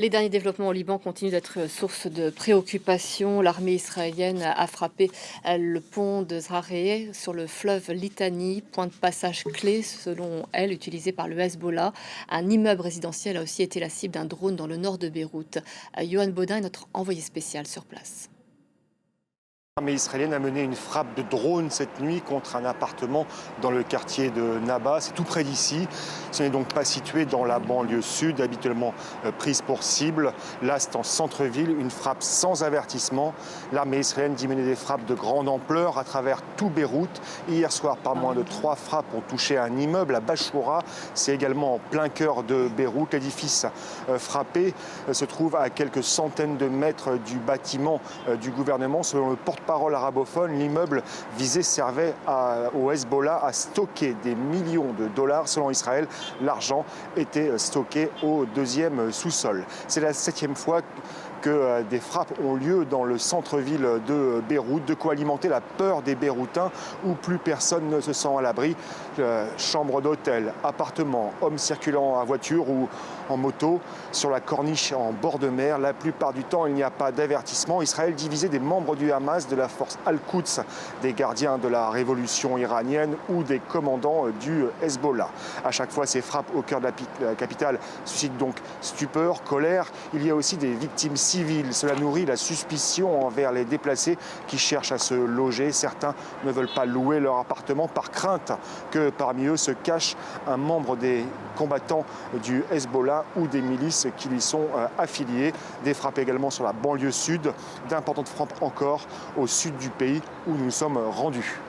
Les derniers développements au Liban continuent d'être source de préoccupation. L'armée israélienne a frappé le pont de Zrareh sur le fleuve Litani, point de passage clé selon elle utilisé par le Hezbollah. Un immeuble résidentiel a aussi été la cible d'un drone dans le nord de Beyrouth. Johan Baudin est notre envoyé spécial sur place. L'armée israélienne a mené une frappe de drone cette nuit contre un appartement dans le quartier de Nabas. C'est tout près d'ici. Ce n'est donc pas situé dans la banlieue sud, habituellement prise pour cible. Là, c'est en centre-ville, une frappe sans avertissement. L'armée israélienne dit mener des frappes de grande ampleur à travers tout Beyrouth. Hier soir, pas moins de 3 frappes ont touché un immeuble à Bachoura. C'est également en plein cœur de Beyrouth. L'édifice frappé se trouve à quelques centaines de mètres du bâtiment du gouvernement. Selon le porte-parole arabophone, l'immeuble visé servait au Hezbollah à stocker des millions de dollars. Selon Israël, l'argent était stocké au deuxième sous-sol. C'est la 7e fois que des frappes ont lieu dans le centre-ville de Beyrouth, de quoi alimenter la peur des Beyrouthins où plus personne ne se sent à l'abri. Chambres d'hôtel, appartements, hommes circulant en voiture ou en moto, sur la corniche en bord de mer. La plupart du temps, il n'y a pas d'avertissement. Israël divisait des membres du Hamas, de la force Al-Quds, des gardiens de la révolution iranienne ou des commandants du Hezbollah. À chaque fois, ces frappes au cœur de la capitale suscitent donc stupeur, colère. Il y a aussi des victimes civiles. Cela nourrit la suspicion envers les déplacés qui cherchent à se loger. Certains ne veulent pas louer leur appartement par crainte que parmi eux se cache un membre des combattants du Hezbollah ou des milices qui lui sont affiliées. Des frappes également sur la banlieue sud, d'importantes frappes encore au sud du pays où nous sommes rendus.